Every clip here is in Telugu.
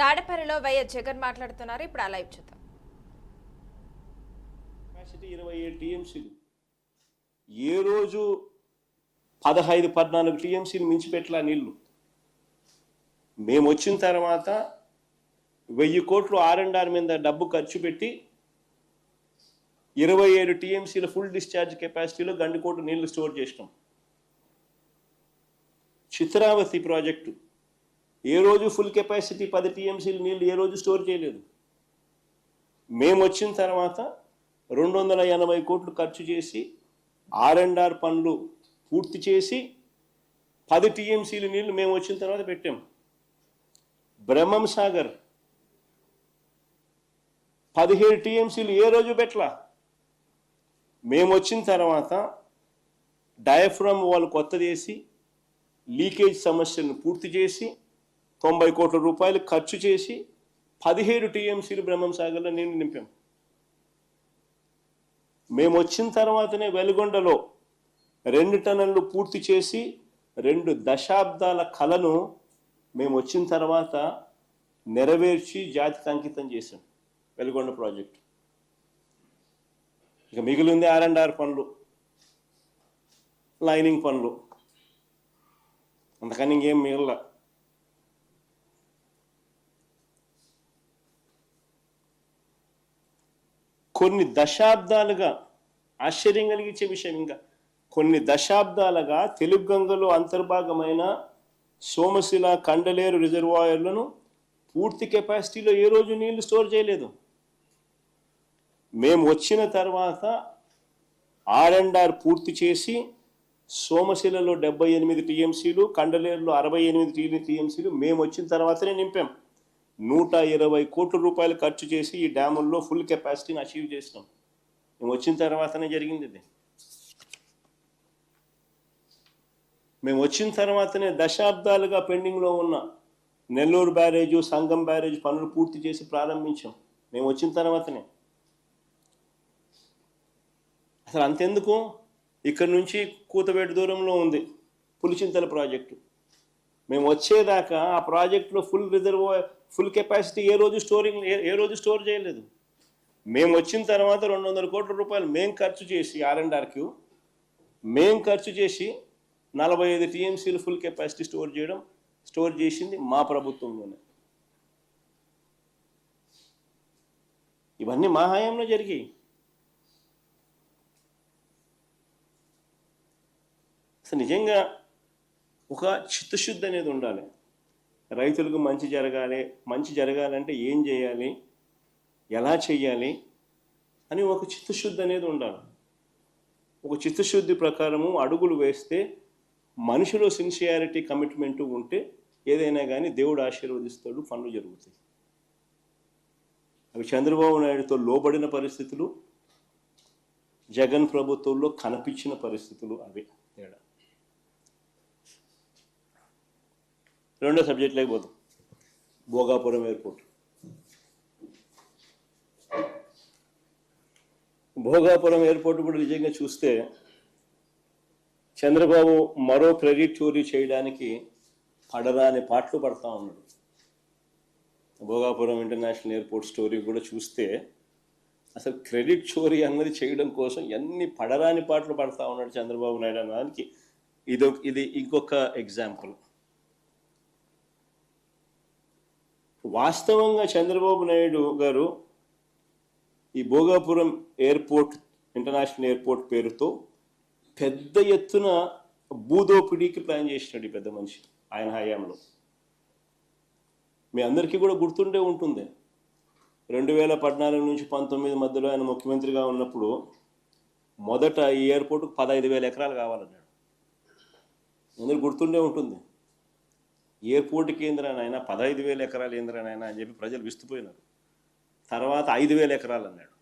తాడేపల్లిలో వైఎస్ జగన్ మాట్లాడుతున్నారు. ఇప్పుడు ఆ లైవ్ చూద్దాం. కెపాసిటీ 27 టీఎంసీలు, ఏ రోజు 15-14 టీఎంసీలు మించిపెట్టలా నీళ్లు. మేము వచ్చిన తర్వాత 1000 కోట్లు R&R మీద డబ్బు ఖర్చు పెట్టి 27 టీఎంసీల ఫుల్ డిశ్చార్జ్ కెపాసిటీలో గండికోట నీళ్లు స్టోర్ చేసినాం. చిత్రావతి ప్రాజెక్టు ఏ రోజు ఫుల్ కెపాసిటీ 10 టీఎంసీలు నీళ్లు ఏ రోజు స్టోర్ చేయలేదు. మేము వచ్చిన తర్వాత 280 కోట్లు ఖర్చు చేసి R&R పనులు పూర్తి చేసి 10 టీఎంసీలు నీళ్లు మేము వచ్చిన తర్వాత పెట్టాం. బ్రహ్మం సాగర్ 17 టీఎంసీలు ఏ రోజు పెట్టలా. మేము వచ్చిన తర్వాత డయాఫ్రమ్ వాళ్ళు కొత్తది వేసి లీకేజ్ సమస్యలను పూర్తి చేసి 90 కోట్ల రూపాయలు ఖర్చు చేసి 17 టీఎంసీలు బ్రహ్మం సాగర్లో నీళ్లు నింపాం. మేము వచ్చిన తర్వాతనే వెలుగొండలో 2 టన్నులు పూర్తి చేసి 2 దశాబ్దాల కలను మేము వచ్చిన తర్వాత నెరవేర్చి జాతికి అంకితం చేశాం వెలుగొండ ప్రాజెక్టు. ఇక మిగిలింది R&R పనులు, లైనింగ్ పనులు, అంతకని ఇంకేం మిగల. కొన్ని దశాబ్దాలుగా ఆశ్చర్యం కలిగించే విషయం, ఇంకా కొన్ని దశాబ్దాలుగా తెలుగు గంగలో అంతర్భాగమైన సోమశిల కండలేరు రిజర్వాయర్లను పూర్తి కెపాసిటీలో ఏ రోజు నీళ్లు స్టోర్ చేయలేదు. మేము వచ్చిన తర్వాత R&R పూర్తి చేసి సోమశిలలో 78 టీఎంసీలు, కండలేరులో 68 టీఎంసీలు మేము వచ్చిన తర్వాతనే నింపాం. 120 కోట్ల రూపాయలు ఖర్చు చేసి ఈ డ్యాముల్లో ఫుల్ కెపాసిటీని అచీవ్ చేసినాం. మేము వచ్చిన తర్వాతనే జరిగింది ఇది. మేము వచ్చిన తర్వాతనే దశాబ్దాలుగా పెండింగ్లో ఉన్న నెల్లూరు బ్యారేజు, సంగం బ్యారేజ్ పనులు పూర్తి చేసి ప్రారంభించాం. మేము వచ్చిన తర్వాతనే. అసలు అంతెందుకు, ఇక్కడ నుంచి కూతవేటు దూరంలో ఉంది పులిచింతల ప్రాజెక్టు. మేము వచ్చేదాకా ఆ ప్రాజెక్టులో ఫుల్ కెపాసిటీ ఏ రోజు స్టోర్ చేయలేదు. మేము వచ్చిన తర్వాత 200 కోట్ల రూపాయలు మేము ఖర్చు చేసి R&Rకి మేము ఖర్చు చేసి 45 టీఎంసీలు ఫుల్ కెపాసిటీ స్టోర్ చేసింది మా ప్రభుత్వంలోనే. ఇవన్నీ మా హయాంలో జరిగాయి. అసలు నిజంగా ఒక చిత్తశుద్ధి అనేది ఉండాలి. రైతులకు మంచి జరగాలంటే ఏం చేయాలి, ఎలా చేయాలి అని ఒక చిత్తశుద్ధి అనేది ఉండాలి. ఒక చిత్తశుద్ధి ప్రకారము అడుగులు వేస్తే, మనిషిలో సిన్సియారిటీ, కమిట్మెంట్ ఉంటే ఏదైనా కానీ దేవుడు ఆశీర్వదిస్తాడు, పనులు జరుగుతాయి. అవి చంద్రబాబు నాయుడుతో లోబడిన పరిస్థితులు, జగన్ ప్రభుత్వంలో కనిపించిన పరిస్థితులు అవే తేడా. రెండో సబ్జెక్ట్ లేకపోతాం, భోగాపురం ఎయిర్పోర్ట్. భోగాపురం ఎయిర్పోర్ట్ కూడా నిజంగా చూస్తే చంద్రబాబు మరో క్రెడిట్ చోరీ చేయడానికి పడరాని పాటలు పడతా ఉన్నాడు. భోగాపురం ఇంటర్నేషనల్ ఎయిర్పోర్ట్ స్టోరీ కూడా చూస్తే అసలు క్రెడిట్ చోరీ అన్నది చేయడం కోసం ఎన్ని పడరాని పాటలు పడతా ఉన్నాడు చంద్రబాబు నాయుడు అన్నదానికి ఇది ఇంకొక ఎగ్జాంపుల్. వాస్తవంగా చంద్రబాబు నాయుడు గారు ఈ భోగాపురం ఎయిర్పోర్ట్, ఇంటర్నేషనల్ ఎయిర్పోర్ట్ పేరుతో పెద్ద ఎత్తున భూదోపిడీకి ప్లాన్ చేసినాడు ఈ పెద్ద మనిషి ఆయన హయాంలో. మీ అందరికీ కూడా గుర్తుండే ఉంటుంది, 2014 నుంచి 19 మధ్యలో ఆయన ముఖ్యమంత్రిగా ఉన్నప్పుడు మొదట ఈ ఎయిర్పోర్టుకు 15,000 ఎకరాలు కావాలన్నాడు. అందరూ గుర్తుండే ఉంటుంది. ఎయిర్పోర్ట్ కేంద్రానైనా 15,000 ఎకరాలు ఏంద్రానైనా అని చెప్పి ప్రజలు విస్తుపోయినారు. తర్వాత 5,000 ఎకరాలు అన్నాడు.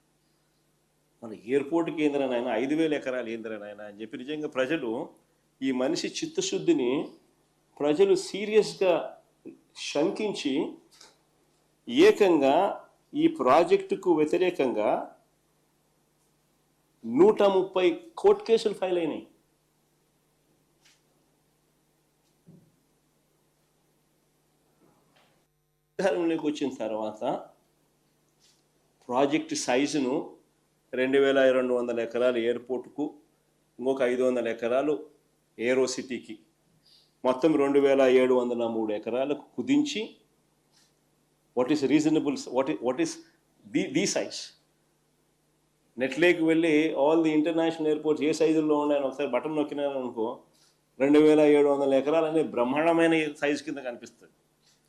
మన ఎయిర్పోర్ట్ కేంద్రానైనా 5,000 ఎకరాలు ఏంద్రానైనా అని చెప్పి నిజంగా ప్రజలు, ఈ మనిషి చిత్తశుద్ధిని ప్రజలు సీరియస్గా శంకించి ఏకంగా ఈ ప్రాజెక్టుకు వ్యతిరేకంగా 130 కోర్టు కేసులు ఫైల్ అయినాయి. అధికారంలోకి వచ్చిన తర్వాత ప్రాజెక్ట్ సైజును 2200 ఎకరాలు ఎయిర్పోర్టుకు, ఇంకొక 500 ఎకరాలు ఏరో సిటీకి, మొత్తం 2703 ఎకరాలకు కుదించి what is reasonable, what is the size. నెట్లోకి వెళ్ళి ఆల్ ది ఇంటర్నేషనల్ ఎయిర్పోర్ట్స్ ఏ సైజుల్లో ఉన్నాయని ఒకసారి బటన్ నొక్కినారు అనుకో 2700 ఎకరాలు అనే బ్రహ్మాండమైన సైజు కింద కనిపిస్తుంది,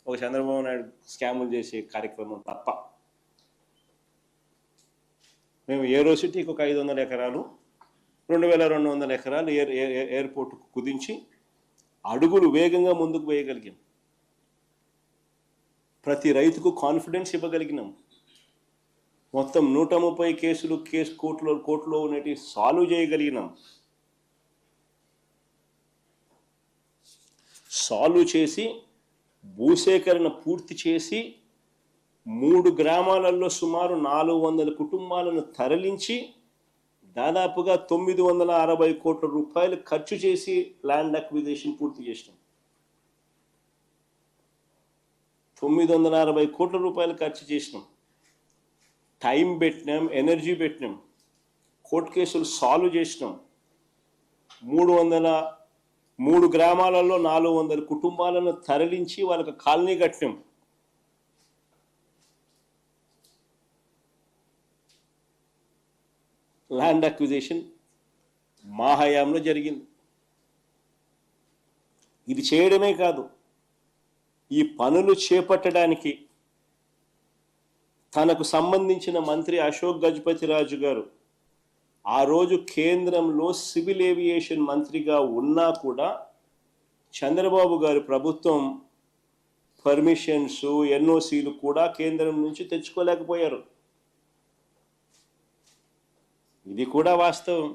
ఒక చంద్రబాబు నాయుడు స్కాములు చేసే కార్యక్రమం తప్ప. మేము ఏరో సిటీకి ఒక 500 ఎకరాలు, 2200 ఎకరాలు ఎయిర్పోర్టుకు కుదించి అడుగులు వేగంగా ముందుకు వేయగలిగాం. ప్రతి రైతుకు కాన్ఫిడెన్స్ ఇవ్వగలిగినాం. మొత్తం 130 కేసు కోర్టులో ఉన్నటి సాల్వ్ చేయగలిగినాం. సాల్వ్ చేసి భూసేకరణ పూర్తి చేసి 3 గ్రామాలలో సుమారు 400 కుటుంబాలను తరలించి దాదాపుగా 960 కోట్ల రూపాయలు ఖర్చు చేసి ల్యాండ్ అక్విజిషన్ పూర్తి చేసినాం. 960 కోట్ల రూపాయలు ఖర్చు చేసినాం. టైం పెట్టినాం, ఎనర్జీ పెట్టినాం, కోర్టు కేసులు సాల్వ్ చేసినాం. 3 గ్రామాలలో 400 కుటుంబాలను తరలించి వాళ్ళకి కాలనీ కట్టినాం. ల్యాండ్ అక్విజిషన్ మా హయాంలో జరిగింది. ఇది చేయడమే కాదు, ఈ పనులు చేపట్టడానికి తనకు సంబంధించిన మంత్రి అశోక్ గజపతి రాజు గారు ఆ రోజు కేంద్రంలో సివిల్ ఏవియేషన్ మంత్రిగా ఉన్నా కూడా చంద్రబాబు గారి ప్రభుత్వం పర్మిషన్స్, ఎన్ఓసీలు కూడా కేంద్రం నుంచి తెచ్చుకోలేకపోయారు. ఇది కూడా వాస్తవం.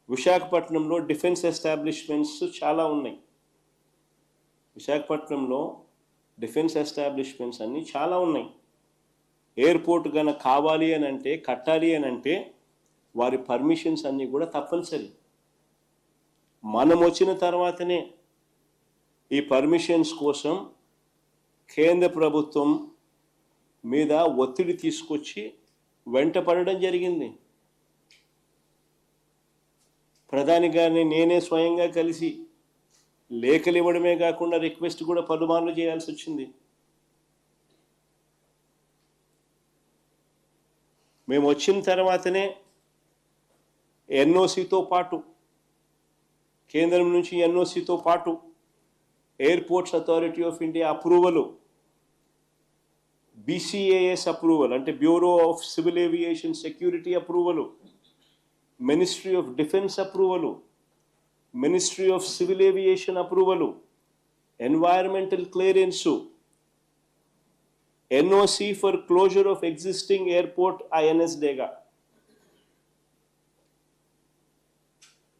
విశాఖపట్నంలో డిఫెన్స్ ఎస్టాబ్లిష్మెంట్స్ చాలా ఉన్నాయి. విశాఖపట్నంలో డిఫెన్స్ ఎస్టాబ్లిష్మెంట్స్ అన్నీ చాలా ఉన్నాయి. ఎయిర్పోర్ట్ కనుక కావాలి అని అంటే, కట్టాలి అని అంటే వారి పర్మిషన్స్ అన్నీ కూడా తప్పనిసరి. మనం వచ్చిన తర్వాతనే ఈ పర్మిషన్స్ కోసం కేంద్ర ప్రభుత్వం మీద ఒత్తిడి తీసుకొచ్చి వెంట పడడం జరిగింది. ప్రధాని గారిని నేనే స్వయంగా కలిసి లేఖలు ఇవ్వడమే కాకుండా రిక్వెస్ట్ కూడా పలుమార్లు చేయాల్సి వచ్చింది. మేము వచ్చిన తర్వాతనే ఎన్ఓసితో పాటు, కేంద్రం నుంచి ఎన్ఓసితో పాటు airports authority of India approval, BCAS approval అంటే bureau of civil aviation security approval, ministry of defence approval, ministry of civil aviation approval, environmental clearance, NOC for closure of existing airport INS Dega,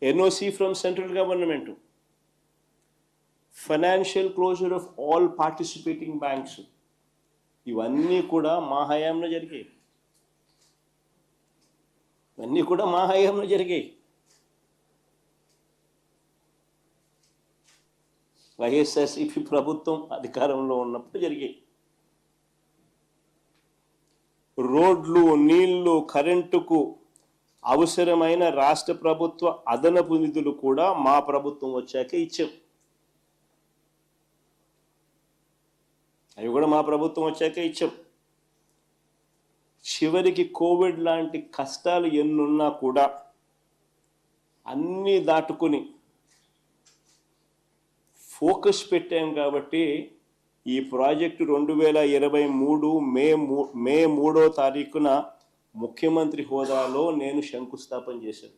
NOC from central government, financial closure of all participating banks. ఇవన్నీ కూడా మా హయాంలో జరిగాయి. ఇవన్నీ కూడా మా హయాంలో జరిగాయి. వైఎస్ఆర్సీపీ ప్రభుత్వం అధికారంలో ఉన్నప్పుడు జరిగాయి. రోడ్లు, నీళ్లు, కరెంటుకు అవసరమైన రాష్ట్ర ప్రభుత్వ అదనపు నిధులు కూడా మా ప్రభుత్వం వచ్చాకే ఇచ్చాం. అవి కూడా మా ప్రభుత్వం వచ్చాకే ఇచ్చాం. చివరికి కోవిడ్ లాంటి కష్టాలు ఎన్నున్నా కూడా అన్నీ దాటుకుని ఫోకస్ పెట్టాం కాబట్టి ఈ ప్రాజెక్టు 2023 మే 3వ తారీఖున ముఖ్యమంత్రి హోదాలో నేను శంకుస్థాపన చేశాను.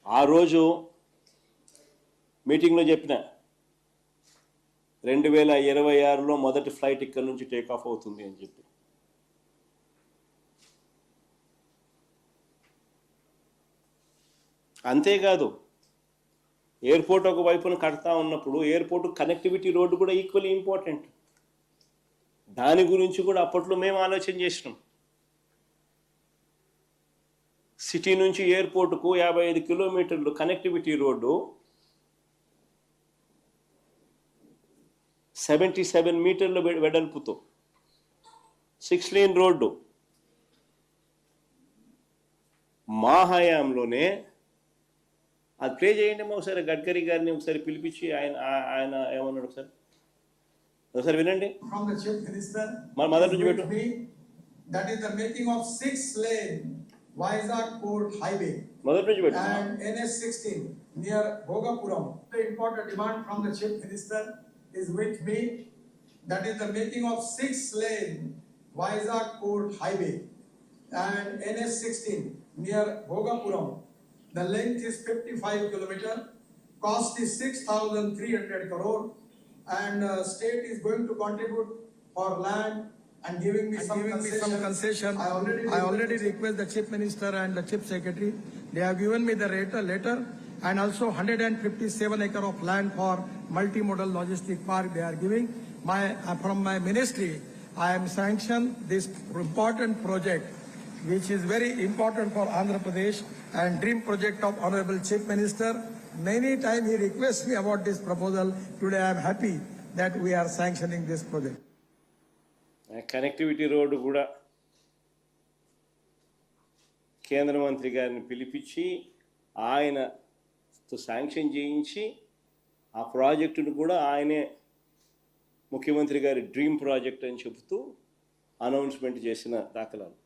ఆ రోజు మీటింగ్లో చెప్పిన 2026లో మొదటి ఫ్లైట్ ఇక్కడ నుంచి టేక్ ఆఫ్ అవుతుంది అని చెప్పి. అంతేకాదు, ఎయిర్పోర్ట్ ఒక వైపున కడతా ఉన్నప్పుడు ఎయిర్పోర్ట్ కనెక్టివిటీ రోడ్డు కూడా ఈక్వల్లీ ఇంపార్టెంట్. దాని గురించి కూడా అప్పట్లో మేము ఆలోచన చేసినాం. సిటీ నుంచి ఎయిర్పోర్టుకు 55 కిలోమీటర్లు కనెక్టివిటీ రోడ్డు 77 మీటర్ల వెడల్పుతో 6 లేన్ రోడ్డు మా హయాంలోనే. అది ప్లే చేయండి ఒకసారి, గడ్కరీ గారిని ఒకసారి పిలిపించి ఆయన ఏమన్నాడు ఒకసారి వినండి. From the chief minister, మొదటి నుంచి పెట్టు. that is the making of 6-lane Vizag Port Highway మొదటి నుంచి పెట్టు. and NS16 near Bhogapuram. The important demand from the chief minister is with me. That is the making of 6-lane Vizag Port Highway and NS16 near Bhogapuram. The length is 55 kilometer. Cost is 6,300 crore. And state is going to contribute for land and giving me some concession. I already request the chief minister and the chief secretary. They have given me the letter and also 157 acre of land for multimodal logistic park they are giving. From my ministry, I am sanctioned this important project, which is very important for Andhra Pradesh and dream project of Honorable Chief Minister. Many times he requests me about this proposal. Today I am happy that we are sanctioning this project. Connectivity road కూడా కేంద్ర మంత్రి గారిని పిలిపించి ఆయనతో శాంక్షన్ చేయించి ఆ ప్రాజెక్టును కూడా ఆయనే ముఖ్యమంత్రి గారి డ్రీమ్ ప్రాజెక్ట్ అని చెబుతూ అనౌన్స్మెంట్ చేసిన దాఖలాలు.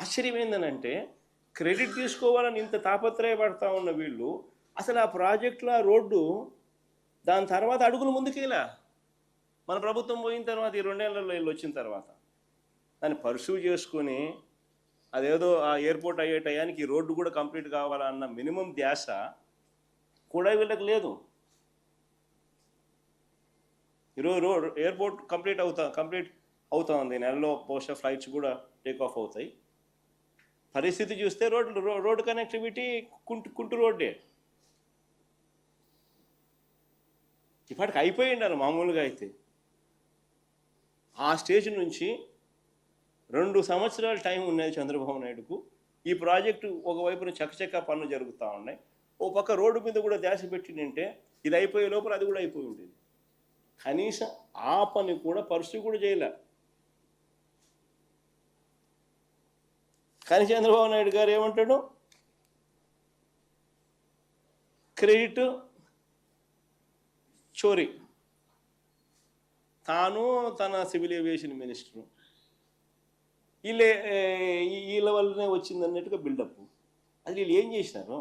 ఆశ్చర్యం ఏంటంటే క్రెడిట్ తీసుకోవాలని ఇంత తాపత్రయపడతా ఉన్న వీళ్ళు అసలు ఆ ప్రాజెక్టులో ఆ రోడ్డు దాని తర్వాత అడుగులు ముందుకేలా. మన ప్రభుత్వం పోయిన తర్వాత ఈ 2 ఏళ్లలో వీళ్ళు వచ్చిన తర్వాత దాన్ని పర్సూ చేసుకొని అదేదో ఆ ఎయిర్పోర్ట్ అయ్యే టయానికి ఈ రోడ్డు కూడా కంప్లీట్ కావాలన్న మినిమం ధ్యాస కూడా వీళ్ళకి లేదు. ఈరోజు ఎయిర్పోర్ట్ కంప్లీట్ అవుతా ఉంది, నెలలో బహుశా ఫ్లైట్స్ కూడా టేక్ ఆఫ్ అవుతాయి. పరిస్థితి చూస్తే రోడ్డు కనెక్టివిటీ కుంటు రోడ్డే. ఇప్పటికి అయిపోయిండారు మామూలుగా అయితే. ఆ స్టేజ్ నుంచి 2 సంవత్సరాల టైం ఉన్నది చంద్రబాబు నాయుడుకు. ఈ ప్రాజెక్టు ఒకవైపున చకచకా పనులు జరుగుతూ ఉన్నాయి, ఓ పక్క రోడ్డు మీద కూడా ధ్యాస పెట్టిందంటే ఇది అయిపోయే లోపల అది కూడా అయిపోయి ఉండేది. కనీసం ఆ పని కూడా పర్సూ కూడా చేయలే. కానీ చంద్రబాబు నాయుడు గారు ఏమంటాడు, క్రెడిట్ చోరీ. తాను తన సివిల్ ఏవియేషన్ మినిస్టరు వీళ్ళ వల్లనే వచ్చింది అన్నట్టుగా బిల్డప్. అది వీళ్ళు ఏం చేసినారు?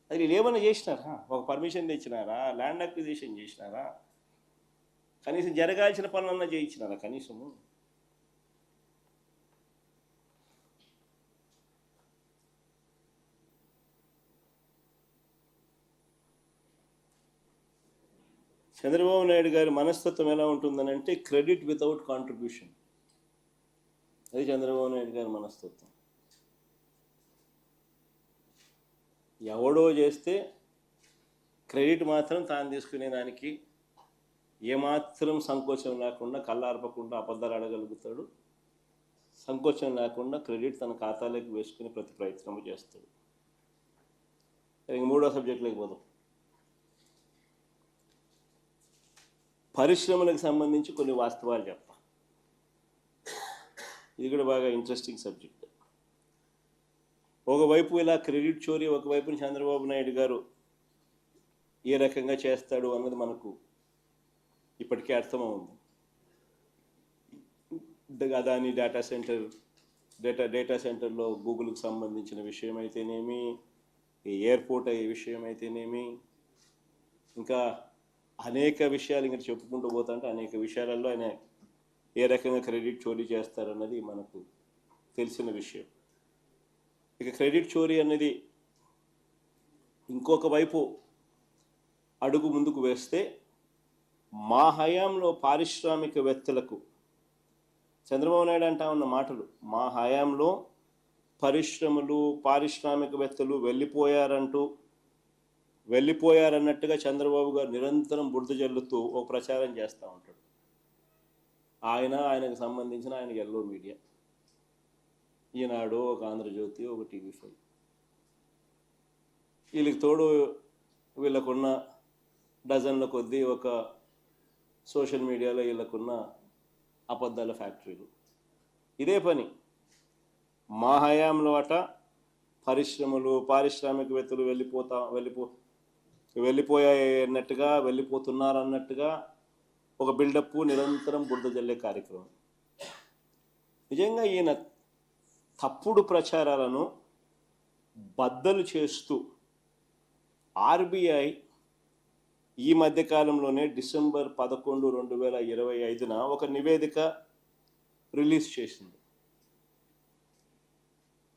అది వీళ్ళు ఏమైనా చేసినారా? ఒక పర్మిషన్ తెచ్చినారా? ల్యాండ్ అక్విజిషన్ చేసినారా? కనీసం జరగాల్సిన పనులన్నా చేయించినారా కనీసము? చంద్రబాబు నాయుడు గారి మనస్తత్వం ఎలా ఉంటుందని అంటే క్రెడిట్ వితౌట్ కాంట్రిబ్యూషన్. అది చంద్రబాబు నాయుడు గారి మనస్తత్వం. ఎవడో చేస్తే క్రెడిట్ మాత్రం తాను తీసుకునే దానికి ఏమాత్రం సంకోచం లేకుండా, కళ్ళార్పకుండా అబద్ధాలు అడగలుగుతాడు. సంకోచం లేకుండా క్రెడిట్ తన ఖాతాలోకి వేసుకుని ప్రతి ప్రయత్నము చేస్తాడు. ఇంక 3వ సబ్జెక్టులోకి పోదాం. పరిశ్రమలకు సంబంధించి కొన్ని వాస్తవాలు చెప్తా. ఇది కూడా బాగా ఇంట్రెస్టింగ్ సబ్జెక్ట్. ఒకవైపు ఇలా క్రెడిట్ చోరీ, ఒకవైపు చంద్రబాబు నాయుడు గారు ఏ రకంగా చేస్తాడు అన్నది మనకు ఇప్పటికే అర్థమవుతుంది. అదాని డేటా సెంటర్లో గూగుల్కి సంబంధించిన విషయం అయితేనేమి, ఎయిర్పోర్ట్ అయ్యే విషయం అయితేనేమి, ఇంకా అనేక విషయాలు ఇంకా చెప్పుకుంటూ పోతుంటే అనేక విషయాలలో ఆయన ఏ రకంగా క్రెడిట్ చోరీ చేస్తారన్నది మనకు తెలిసిన విషయం. ఇక క్రెడిట్ చోరీ అనేది ఇంకొక వైపు అడుగు ముందుకు వేస్తే, మా హయాంలో పారిశ్రామికవేత్తలకు చంద్రబాబు నాయుడు అంటా ఉన్న మాటలు, మా హయాంలో పరిశ్రమలు పారిశ్రామికవేత్తలు వెళ్ళిపోయారన్నట్టుగా చంద్రబాబు గారు నిరంతరం బురద జల్లుతూ ఒక ప్రచారం చేస్తూ ఉంటాడు. ఆయనకు సంబంధించిన ఆయన ఎల్లో మీడియా, ఈనాడు, ఒక ఆంధ్రజ్యోతి, ఒక TV5, వీళ్ళకి తోడు వీళ్ళకున్న డజన్ల కొద్దీ ఒక సోషల్ మీడియాలో వీళ్ళకున్న అబద్ధాల ఫ్యాక్టరీలు. ఇదే పని మా హయాంలో పరిశ్రమలు పారిశ్రామికవేత్తలు వెళ్ళిపోయాయి అన్నట్టుగా, వెళ్ళిపోతున్నారు అన్నట్టుగా ఒక బిల్డప్, నిరంతరం బురద జల్లే కార్యక్రమం. నిజంగా ఈయన తప్పుడు ప్రచారాలను బద్దలు చేస్తూ ఆర్బీఐ ఈ మధ్యకాలంలోనే డిసెంబర్ 11, 2025 ఒక నివేదిక రిలీజ్ చేసింది.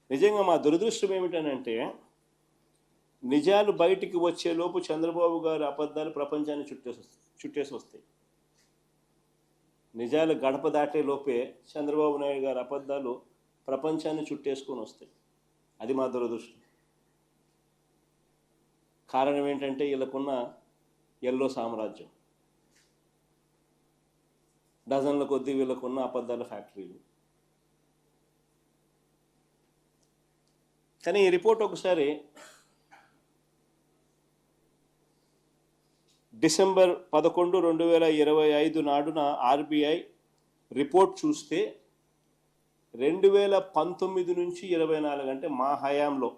నిజంగా మా దురదృష్టం ఏమిటనంటే నిజాలు బయటికి వచ్చేలోపు చంద్రబాబు గారి అబద్ధాలు ప్రపంచాన్ని చుట్టేసి వస్తాయి. నిజాలు గడప దాటే లోపే చంద్రబాబు నాయుడు గారి అబద్ధాలు ప్రపంచాన్ని చుట్టేసుకొని వస్తాయి. అది మా దురదృష్టం. కారణం ఏంటంటే వీళ్ళకున్న ఎల్లో సామ్రాజ్యం, డజన్ల కొద్దీ వీళ్ళకున్న అబద్ధాల ఫ్యాక్టరీలు. కానీ ఈ రిపోర్ట్ ఒకసారి డిసెంబర్ 11, 2025 నాడున ఆర్బీఐ రిపోర్ట్ చూస్తే 2019 నుంచి 24 అంటే మా హయాంలో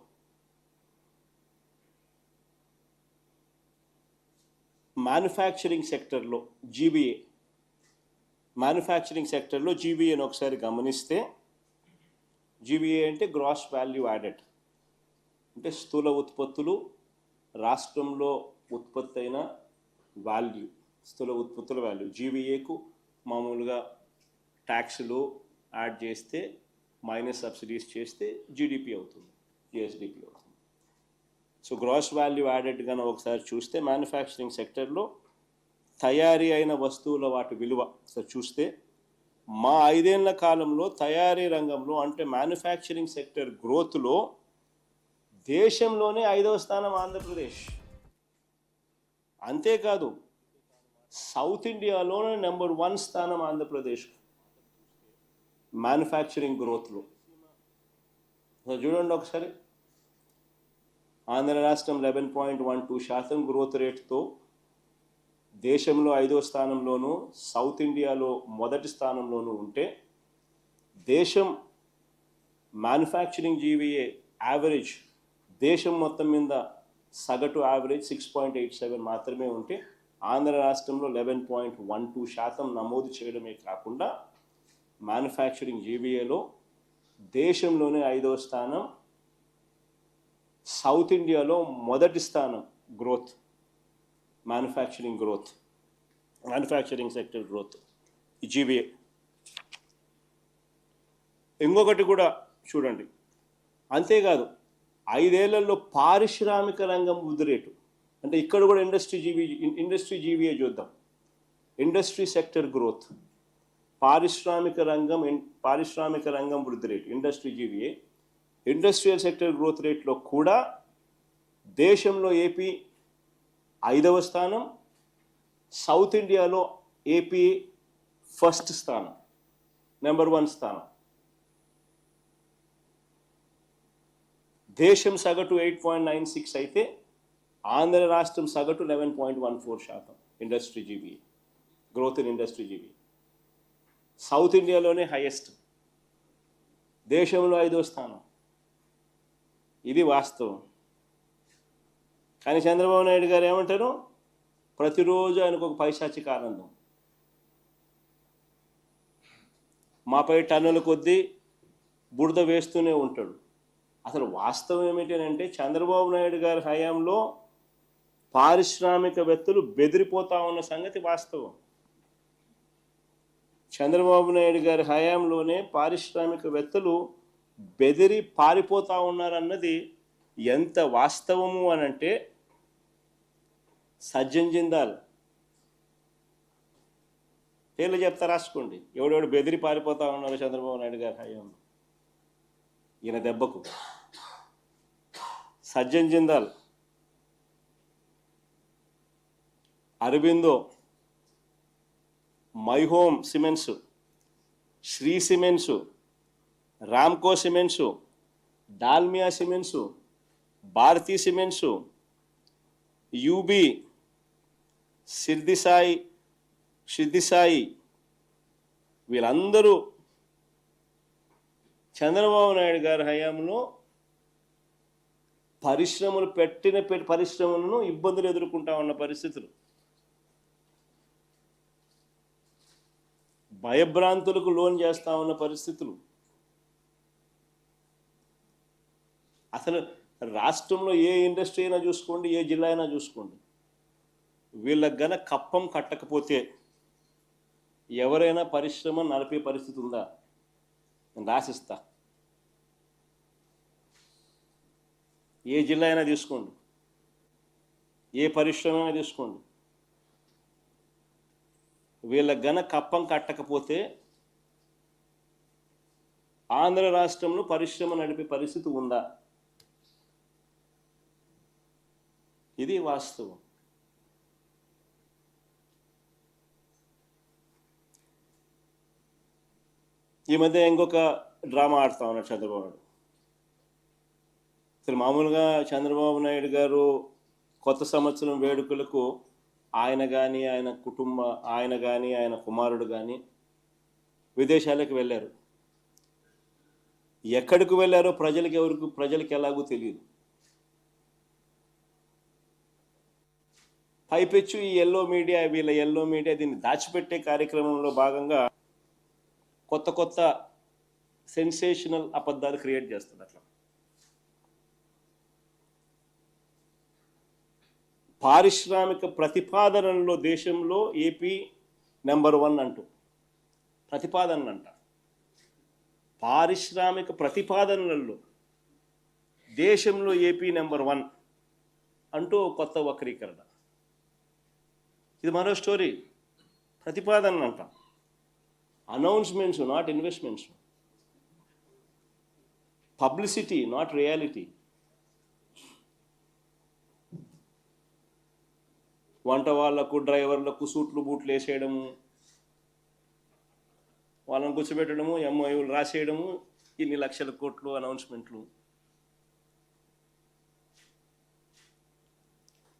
మ్యానుఫ్యాక్చరింగ్ సెక్టర్లో జీబీఏని ఒకసారి గమనిస్తే, జీబీఏ అంటే గ్రాస్ వాల్యూ యాడెడ్, అంటే స్థూల ఉత్పత్తులు, రాష్ట్రంలో ఉత్పత్తి అయిన వాల్యూ, స్థూల ఉత్పత్తుల వాల్యూ. జీబీఏకు మామూలుగా ట్యాక్స్లు యాడ్ చేస్తే మైనస్ సబ్సిడీస్ చేస్తే జీడిపి అవుతుంది, జిఎస్డిపి అవుతుంది. సో గ్రాస్ వాల్యూ యాడెడ్ కనుక ఒకసారి చూస్తే మ్యానుఫ్యాక్చరింగ్ సెక్టర్లో తయారీ అయిన వస్తువుల వాటి విలువ ఒకసారి చూస్తే మా 5 ఏళ్ల కాలంలో తయారీ రంగంలో అంటే మ్యానుఫ్యాక్చరింగ్ సెక్టర్ గ్రోత్లో దేశంలోనే 5వ స్థానం ఆంధ్రప్రదేశ్. అంతేకాదు సౌత్ ఇండియాలోనే నెంబర్ 1 స్థానం ఆంధ్రప్రదేశ్ మ్యానుఫ్యాక్చరింగ్ గ్రోత్లో. చూడండి ఒకసారి, ఆంధ్ర రాష్ట్రం 11.12% గ్రోత్ రేట్తో దేశంలో 5వ స్థానంలోనూ, సౌత్ ఇండియాలో మొదటి స్థానంలోనూ ఉంటే, దేశం మ్యానుఫ్యాక్చరింగ్ జీవీఏ యావరేజ్ దేశం మొత్తం మీద సగటు యావరేజ్ 6.87 మాత్రమే ఉంటే, ఆంధ్ర రాష్ట్రంలో 11.12% నమోదు చేయడమే కాకుండా మ్యానుఫ్యాక్చరింగ్ జీవీఏలో దేశంలోనే 5వ స్థానం, సౌత్ ఇండియాలో మొదటి స్థానం గ్రోత్, మ్యానుఫ్యాక్చరింగ్ సెక్టర్ గ్రోత్ ఈ జీబీఏ. ఇంకొకటి కూడా చూడండి, అంతేకాదు 5 ఏళ్లలో పారిశ్రామిక రంగం వృద్ధి రేటు, అంటే ఇక్కడ కూడా ఇండస్ట్రీ జీవీఏ చూద్దాం. ఇండస్ట్రీ సెక్టర్ గ్రోత్, పారిశ్రామిక రంగం వృద్ధి rate industry GVA, industrial sector growth రేట్లో కూడా దేశంలో ఏపీ 5వ స్థానం, సౌత్ ఇండియాలో ఏపీ ఫస్ట్ స్థానం, నెంబర్ 1 స్థానం. దేశం సగటు 8.96 అయితే ఆంధ్ర రాష్ట్రం సగటు 11.14% industry GBA growth in industry GBA. South ఇండియాలోనే హైయెస్ట్, దేశంలో 5వ స్థానం. ఇది వాస్తవం. కానీ చంద్రబాబు నాయుడు గారు ఏమంటారు, ప్రతిరోజు ఆయనకు ఒక పైశాచిక ఆనందం. మాపై టన్నుల కొద్దీ బురద వేస్తూనే ఉంటాడు. అసలు వాస్తవం ఏమిటంటే చంద్రబాబు నాయుడు గారి హయాంలో పారిశ్రామికవేత్తలు బెదిరిపోతా ఉన్న సంగతి వాస్తవం. చంద్రబాబు నాయుడు గారి హయాంలోనే పారిశ్రామికవేత్తలు బెదిరి పారిపోతా ఉన్నారన్నది ఎంత వాస్తవము అనంటే, సజ్జన్ జిందాల్ పేర్లు చెప్తా రాసుకోండి, ఎవడెవడు బెదిరి పారిపోతా ఉన్నారు చంద్రబాబు నాయుడు గారి హయాంలో ఈయన దెబ్బకు. Sajjan Jindal, Aurobindo, my home cements, Shree cements, Ramco cements, Dalmia cements, Bharathi cements, UB, Siddhisai వీళ్ళందరూ చంద్రబాబు నాయుడు గారి హయాంలో పరిశ్రమలను ఇబ్బందులు ఎదుర్కొంటా ఉన్న పరిస్థితులు, భయభ్రాంతులకు లోన్ చేస్తా ఉన్న పరిస్థితులు. అసలు రాష్ట్రంలో ఏ ఇండస్ట్రీ అయినా చూసుకోండి, ఏ జిల్లా అయినా చూసుకోండి, వీళ్ళకి గన కప్పం కట్టకపోతే ఎవరైనా పరిశ్రమ నడిపే పరిస్థితి ఉందా? నేను రాసిస్తా. ఏ జిల్లా అయినా తీసుకోండి, ఏ పరిశ్రమ అయినా తీసుకోండి, వీళ్ళకి గన కప్పం కట్టకపోతే ఆంధ్ర రాష్ట్రంలో పరిశ్రమ నడిపే పరిస్థితి ఉందా? ఇది వాస్తవం. ఈ మధ్య ఇంకొక డ్రామా ఆడుతా ఉన్నాడు చంద్రబాబు నాయుడు. అసలు మామూలుగా చంద్రబాబు నాయుడు గారు కొత్త సంవత్సరం వేడుకలకు ఆయన కానీ ఆయన కుమారుడు కానీ విదేశాలకు వెళ్ళారు. ఎక్కడికి వెళ్ళారో ప్రజలకు ఎలాగో తెలియదు. పైపెచ్చు ఈ వీళ్ళ ఎల్లో మీడియా దీన్ని దాచిపెట్టే కార్యక్రమంలో భాగంగా కొత్త సెన్సేషనల్ అబద్ధాలు క్రియేట్ చేస్తుంది. అట్లా పారిశ్రామిక ప్రతిపాదనలో దేశంలో ఏపీ నెంబర్ 1 అంటూ ప్రతిపాదనలు అంట. పారిశ్రామిక ప్రతిపాదనలలో దేశంలో ఏపీ నెంబర్ 1 అంటూ కొత్త వక్రీకరణ. ఇది మరో స్టోరీ. ప్రతిపాదనలు అంట, announcements not investments, publicity not reality. వంట వాళ్లకు డ్రైవర్లకు సూట్లు బూట్లు వేసేయడము, వాళ్ళని కూర్చోబెట్టడము, ఎంఓయూలు రాసేయడము, ఇన్ని లక్షల కోట్లు అనౌన్స్మెంట్లు.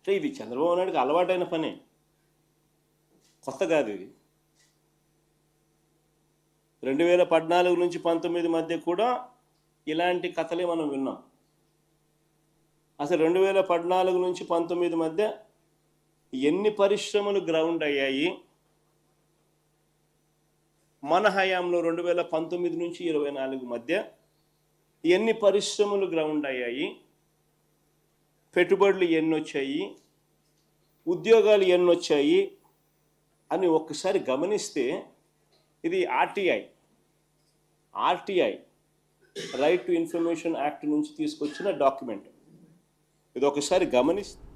ఇది చంద్రబాబు నాయుడుకి అలవాటైన పనే, కొత్త కాదు ఇది. 2014 నుంచి 19 మధ్య కూడా ఇలాంటి కథలే మనం విన్నాం. అసలు 2014 నుంచి 19 మధ్య ఎన్ని పరిశ్రమలు గ్రౌండ్ అయ్యాయి? మన హయాంలో 2019 నుంచి 24 మధ్య ఎన్ని పరిశ్రమలు గ్రౌండ్ అయ్యాయి? పెట్టుబడులు ఎన్ని వచ్చాయి? ఉద్యోగాలు ఎన్ని వచ్చాయి అని ఒక్కసారి గమనిస్తే ఇది RTI right to information act నుంచి తీసుకొచ్చిన డాక్యుమెంట్. ఇది ఒకసారి గమనిస్తే